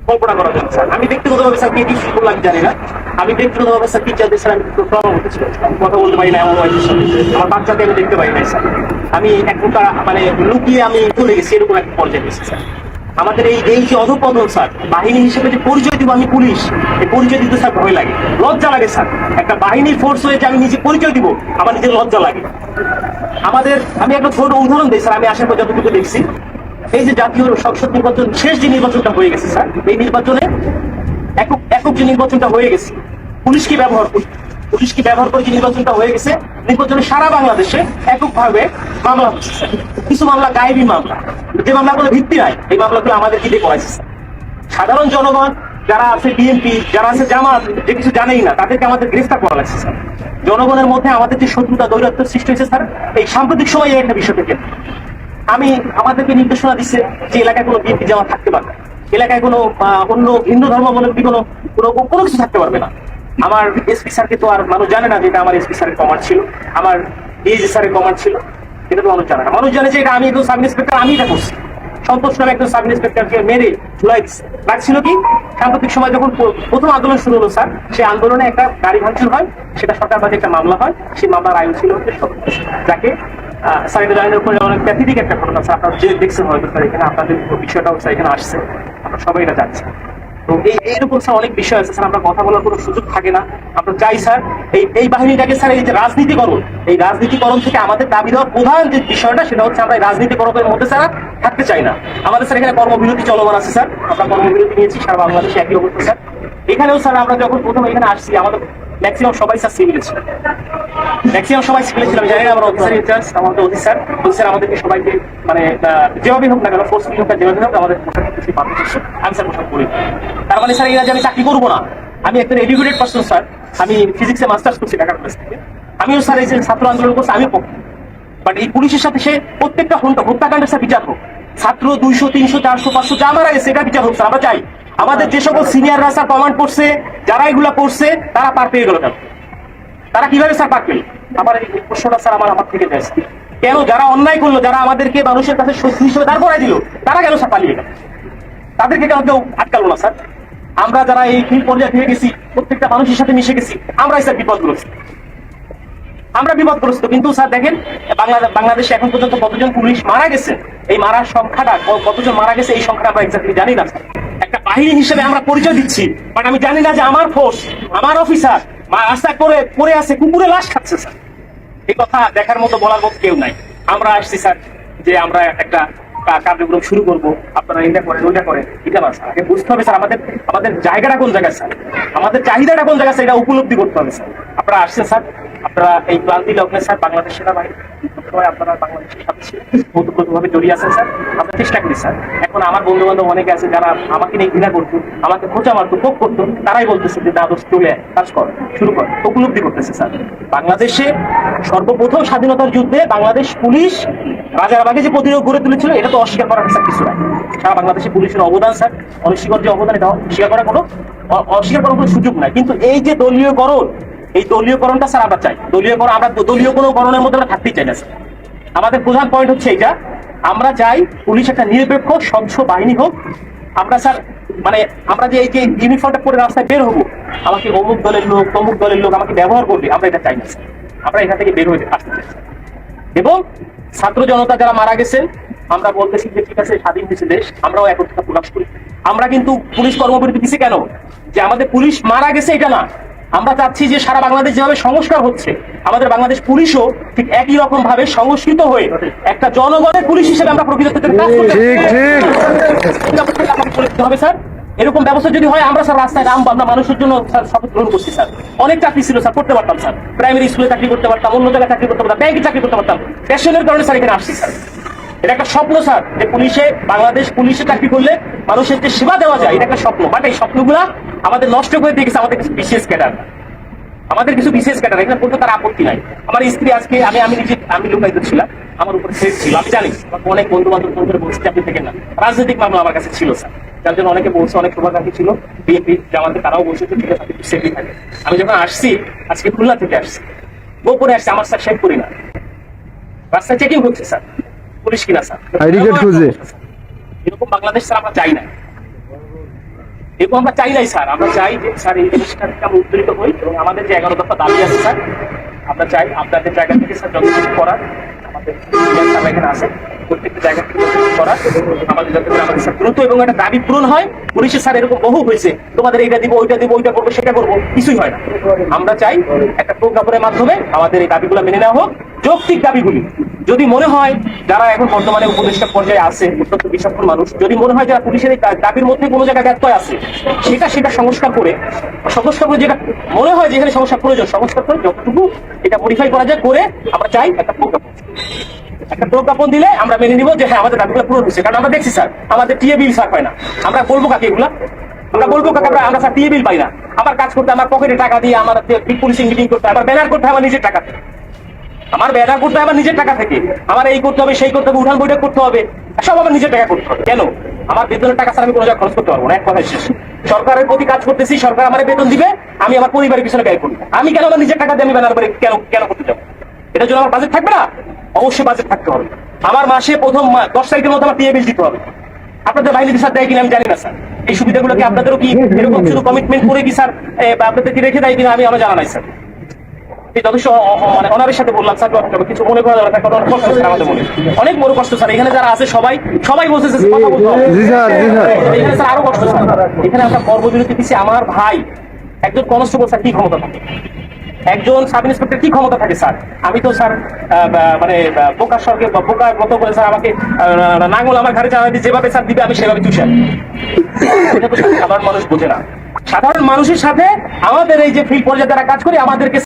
কল্পনা করা যায় স্যার। আমি ব্যক্তিগতভাবে স্যার কি করলাম আমি জানি না। আমি ব্যক্তিগতভাবে স্যার টিচারদের স্যার আমি প্রভাবিত ছিল, কথা বলতে পারি না এমন ওয়াইফের সাথে, আমার বাচ্চাকে আমি দেখতে পাই নাই স্যার। আমি এক প্রকার মানে লুকিয়ে আমি চলে গেছি, এরকম একটা পর্যায়ে গেছি স্যার। আমাদের এই এই যে অধপতন স্যার, বাহিনী হিসেবে যে পরিচয় দিব আমি পুলিশ, এই পরিচয় দিতে স্যার ভয় লাগে, লজ্জা লাগে স্যার। একটা বাহিনীর ফোর্স হয়ে যে আমি নিজে পরিচয় দিব, আমার নিজের লজ্জা লাগে। আমাদের আমি একটা ছোট উদাহরণ দিই স্যার, আমি আসার পর যতটুকু দেখছি, এই যে জাতীয় সংসদ নির্বাচন, শেষ যে নির্বাচনটা হয়ে গেছে স্যার, এই নির্বাচনে একক একক যে নির্বাচনটা হয়ে গেছে, পুলিশ কি ব্যবহার করে যে নির্বাচনটা হয়ে গেছে, নির্বাচনে সারা বাংলাদেশে এককভাবে মামলা হচ্ছে স্যার। কিছু মামলা গায়েবী মামলা, যে মামলাগুলো ভিত্তি নাই, এই মামলাগুলো আমাদের কি দিয়ে করাইছে স্যার। সাধারণ জনগণ যারা আছে, বিএনপি যারা আছে, জামাত, যে কিছু জানেই না, তাদেরকে আমাদের গ্রেফতার করা লাগছে স্যার। জনগণের মধ্যে আমাদের যে শত্রুতা দৈরাত্ম সৃষ্টি হয়েছে স্যার, এই সাম্প্রতিক সময়ে একটা বিষয় থেকে আমি আমাদেরকে নির্দেশনা দিচ্ছে যে এলাকায় কোনো বিএনপি জামাত থাকতে পারবে না, এলাকায় কোনো অন্য হিন্দু ধর্মাবলম্বী কোনো কোনো কিছু থাকতে পারবে না। আমার এসপি স্যারকে তো আর মানুষ জানে না যে এটা আমার এসপি স্যারের কমান্ড ছিল, আমার ডিএজি স্যারের কমান্ড ছিল, এটা তো মানুষ জানে না। মানুষ জানে যে এটা আমি একজন সাব ইন্সপেক্টর, আমি এটা করছি। সন্তোষ নামে একজন সাব ইন্সপেক্টরকে মেরে ঝুলাই দিচ্ছে। রাখছিল কি, সাম্প্রতিক সময় যখন প্রথম আন্দোলন শুরু হলো স্যার, সেই আন্দোলনে একটা গাড়ি ভাঙচুর হয়, সেটা সরকারবাদী একটা মামলা হয়। সেই মামলার আয়ু ছিল যাকে স্যার এটা জানেন উপরে অনেক প্যাথেটিক একটা ঘটনা স্যার, আপনারা যে দেখছেন হয়তো স্যার, এখানে আপনাদের বিষয়টাও স্যার এখানে আসছে, আমরা সবাই এটা জানছি। তো এইরকম স্যার অনেক বিষয় আছে স্যার, আমরা কথা বলার কোনো সুযোগ থাকে না। আমরা চাই স্যার এই বাহিনীটাকে স্যার, এই যে রাজনীতিকরণ, এই রাজনীতিকরণ থেকে আমাদের দাবি দেওয়ার প্রধান যে বিষয়টা, সেটা হচ্ছে আমরা এই রাজনীতিকরণের মধ্যে স্যার থাকতে চাই না। আমাদের স্যার এখানে কর্মবিরতি চলমান আছে স্যার, আমরা কর্মবিরতি নিয়েছি, সারা বাংলাদেশে একই অবস্থা স্যার। এখানেও স্যার আমরা যখন প্রথম এখানে আসছি, আমাদের ম্যাক্সিমাম সবাই স্যার সিভিল ছিল, ম্যাক্সিমাম সবাই সিভিল ছিলাম। জানি না আমার অফিসার ইনচার্জ, আমাদের অফিসার আমাদেরকে সবাইকে মানে যেভাবে হোক না কেন, ফোর্স হোক যেভাবে হোক আমাদের আমি স্যার পোশাক করি। তার মানে স্যার এরা যে আমি চাকরি করবো না, আমি একজন এডুকেটেড পার্সন স্যার, আমি ফিজিক্সে মাস্টার্স করছি ঢাকা কলেজ থেকে। আমিও স্যার এই যে ছাত্র আন্দোলন করছি, আমি পক্ষে। বাট এই পুলিশের সাথে সে প্রত্যেকটা হত্যাকাণ্ডের স্যার বিচার হোক, ছাত্র 200 300 400 500 যা মারা গেছে, এটা বিচার হোক স্যার। আমরা চাই আমাদের যে সকল সিনিয়ররা স্যার কমান্ড করছে, যারা এগুলা করছে, তারা পার পেয়ে গেল কেন? তারা কিভাবে স্যার পার পেল? আমার এই প্রশ্নটা স্যার আমার থেকে যায়, কেন যারা অন্যায় করলো, যারা আমাদেরকে মানুষের কাছে শত্রু হিসেবে দাঁড় করাই দিল, তারা কেন স্যার পালিয়ে গেল? তাদেরকে কেন কেউ আটকালো না স্যার? আমরা যারা এই ফিল্ড পর্যায়ে থেকে গেছি, প্রত্যেকটা মানুষের সাথে মিশে গেছি, আমরাই স্যার বিপদগ্রস্ত, আমরা বিপদগ্রস্ত। কিন্তু স্যার দেখেন, বাংলাদেশে এখন পর্যন্ত কতজন পুলিশ মারা গেছে, এই মারার সংখ্যাটা কতজন মারা গেছে, এই সংখ্যাটা আমরা এক্স্যাক্টলি জানি না স্যার। একটা বাহিনী হিসেবে আমরা পরিচয় দিচ্ছি, বাট আমি জানি না যে আমার ফোর্স, আমার অফিসার রাস্তায় পড়ে আছে, কুকুরে লাশ খাচ্ছে স্যার। এই কথা দেখার মতো, বলার মতো কেউ নাই। আমরা আসছি স্যার যে আমরা একটা কার্যক্রম শুরু করবো, আপনারা এটা করেন ওইটা করেন, এটা না স্যার। আগে বুঝতে হবে স্যার আমাদের জায়গাটা কোন জায়গায় স্যার, আমাদের চাহিদাটা কোন জায়গায় স্যার, এটা উপলব্ধি করতে হবে স্যার। আপনারা আসছেন স্যার, আপনারা এই ক্লান্তি লগ্নে স্যার বাংলাদেশ সেনাবাহিনী আপনারা বাংলাদেশের সাথে ওতপ্রোতভাবে জড়িয়ে আছেন স্যার। আমরা চেষ্টা করি স্যার। এখন আমার বন্ধু বান্ধব অনেকে আছে যারা আমাকে নিয়ে ঘৃণা করতো, আমাকে খোঁচা মারতো, কোপ করতো, তারাই বলতেছে যে দাদোস চলে কাজ কর, শুরু কর, উপলব্ধি করতেছে স্যার। বাংলাদেশে সর্বপ্রথম স্বাধীনতার যুদ্ধে বাংলাদেশ পুলিশ রাজারবাগে যে প্রতিরোধ গড়ে তুলেছিল, এটা তো অস্বীকার করার স্যার কিছু নাই। সারা বাংলাদেশে পুলিশের অবদান স্যার, অনস্বীকার যে অবদান, এটা অস্বীকার করার কোনো সুযোগ নাই। কিন্তু এই যে দলীয়করণ, এই দলীয়করণটা স্যার আমরা চাই। আমরা দলীয় কোনো করণের মধ্যে আমরা থাকতেই চাই না স্যার। আমাদের প্রধান পয়েন্ট হচ্ছে এইটা, আমরা চাই পুলিশ একটা নিরপেক্ষ স্বচ্ছ বাহিনী হোক। আমরা স্যার মানে আমরা যে এই যে ইউনিফর্মটা পরে রাস্তায় বের হবো, আমাকে অমুক দলের লোক তমুক দলের লোক আমাকে ব্যবহার করবে, আমরা এটা চাই না স্যার। আমরা এখান থেকে বের হয়ে আসতে চাই। এবং ছাত্র জনতা যারা মারা গেছেন, আমরা বলতেছি যে ঠিক আছে, স্বাধীন হয়েছে দেশ, আমরাও একত্রতা প্রকাশ করি। আমরা কিন্তু পুলিশ কর্মবিরতি দিচ্ছি কেন? যে আমাদের পুলিশ মারা গেছে এটা না, আমরা চাচ্ছি যে সারা বাংলাদেশ যেভাবে সংস্কার হচ্ছে, আমাদের বাংলাদেশ পুলিশও ঠিক একই রকম ভাবে সংস্কৃত হয়ে একটা জনগণের পুলিশ হিসেবে আমরা প্রকৃত কাজ করতে হবে স্যার। এরকম ব্যবস্থা যদি হয়, আমরা স্যার রাস্তায় নামবো, আমরা মানুষের জন্য স্যার শপথ গ্রহণ করছি স্যার। অনেক চাকরি ছিল স্যার, করতে পারতাম স্যার, প্রাইমারি স্কুলে চাকরি করতে পারতাম, অন্য জায়গায় চাকরি করতে পারতাম, ব্যাংকে চাকরি করতে পারতাম। প্যাশনের কারণে স্যার এখানে আসছি স্যার। এটা একটা স্বপ্ন স্যার, যে বাংলাদেশ পুলিশে চাকরি করলে মানুষের যে সেবা দেওয়া যায়, এটা একটা স্বপ্ন। বাট এই স্বপ্নগুলা আমাদের নষ্ট করে দিয়ে গেছে আমাদের কিছু বিশেষ ক্যাডার, এখানে বলতে তার আপত্তি নাই। আমার স্ত্রী আজকে আমি লোকায়িত ছিলাম, আমার উপরে থ্রেট ছিল, আমি জানি। অনেক বন্ধু বান্ধব ফোন করে বলছি আপনি থেকে না, রাজনৈতিক মামলা আমার কাছে ছিল স্যার, যার জন্য অনেকে বলছে, অনেক শুভাকাঙ্ক্ষী ছিল বিএনপি জামাতে, তারাও বলছে ঠিক আছে আপনি সেফলি থাকে। আমি যখন আসছি, আজকে খুলনা থেকে আসছি, গোপনে আসছি, আমার স্যার শেখ করি না, রাস্তায় চেকিং হচ্ছে স্যার, পুলিশ কিনা স্যার, এরকম বাংলাদেশ স্যার আমরা চাই না। এরকম আমরা চাই নাই স্যার, আমরা চাই যে স্যার এই জিনিসটা থেকে আমরা উত্তরিত হই এবং আমাদের যে 11 দফা দাবি আছে স্যার, আমরা চাই আপনাদের জায়গা থেকে স্যার যত কিছু করার আমাদের স্যার এখানে আছে, প্রত্যেকটা জায়গা থেকে যত কিছু করার আমাদের যাতে করে আমাদের স্যার দ্রুত এবং একটা দাবি পূরণ হয়। পুলিশের স্যার এরকম বহু হয়েছে, তোমাদের এইটা দিব ওইটা দিব ওইটা করবো সেটা করবো, কিছুই হয় না। আমরা চাই একটা প্রজ্ঞাপনের মাধ্যমে আমাদের এই দাবিগুলো মেনে নেওয়া হোক, যৌক্তিক দাবিগুলি। যদি মনে হয় যারা এখন বর্তমানে উপদেষ্টা পর্যায়ে আছে অত্যন্ত বিচক্ষণ মানুষ, যদি মনে হয় যারা পুলিশের এই দাবির মধ্যে কোনো জায়গায় ব্যত্যয় আছে, সেটা সংস্কার করে যেটা মনে হয় যেখানে সংস্কার প্রয়োজন সংস্কার করে যতটুকু এটা মডিফাই করা যায় করে আমরা চাই একটা প্রজ্ঞাপন দিলে আমরা মেনে নিব যে হ্যাঁ আমাদের দাবিগুলো পূরণ হচ্ছে। কারণ আমরা দেখছি স্যার আমাদের টিএ বিল স্যার পাই না, আমরা বলবো কাকে এগুলা, আমরা বলবো কাকে আমরা স্যার টিএ বিল পাই না। আমার কাজ করতে আমার পকেটে টাকা দিয়ে আমার পুলিশিং মিটিং করতে হয়, আমার ব্যানার করতে হয় আমার নিজের টাকা থেকে, আমার ব্যানার করতে হবে আমার নিজের টাকা থেকে, আমার এই করতে হবে সেই করতে হবে উঠান বৈঠক করতে হবে, সব আমার নিজের টাকা করতে হবে। কেন আমার বেতনের টাকা স্যার আমি কোনো জায়গায় খরচ করতে পারবো না, এক কথায় শেষ। সরকারের প্রতি কাজ করতেছি, সরকার আমার বেতন দিবে, আমি আমার পরিবারের পিছনে ব্যয় করি, আমি কেন আমার নিজের টাকা দিয়ে আমি ব্যানার করে কেন করতে যাবো? এটার জন্য আমার বাজেট থাকবে না? অবশ্যই বাজেট থাকতে হবে। আমার মাসে প্রথম 10 তারিখের মধ্যে আমার টিএ বিল দিতে হবে। আপনাদের বাহিনী স্যার দেয় কিনা আমি জানি না স্যার, এই সুবিধাগুলো কি আপনাদেরও কি এরকম শুধু কমিটমেন্ট করে কি স্যার আপনাদের কি রেখে দেয় কিনা আমি আমার জানা নাই স্যার। যথেষ্ট মানে অনারের সাথে বললাম স্যার কিছু মনে করা যাবে না, কারণ অনেক কষ্ট স্যার আমাদের মনে, অনেক বড় কষ্ট স্যার। এখানে যারা আছে সবাই বলতেছে কথা বলতে হবে, এখানে স্যার আরো কষ্ট স্যার। এখানে আমরা কর্মবিরতি দিচ্ছি, আমার ভাই একজন কনস্টেবল স্যার কি ক্ষমতা থাকে, একজন সাব ইন্সপেক্টর কি ক্ষমতা থাকে স্যার? আমি তো স্যার মানে বোকার সঙ্গে বোকার মতো করে স্যার আমাকে নাঙ্গল আমার ঘাড়ে চালাতে যেভাবে স্যার দিবে আমি সেভাবে চুষাই। এটা তো সাধারণ মানুষ বোঝে না। সাধারণ মানুষের সাথে আমাদের এই যে ফিল্ড পর্যায়ে যারা কাজ করে আমাদেরকে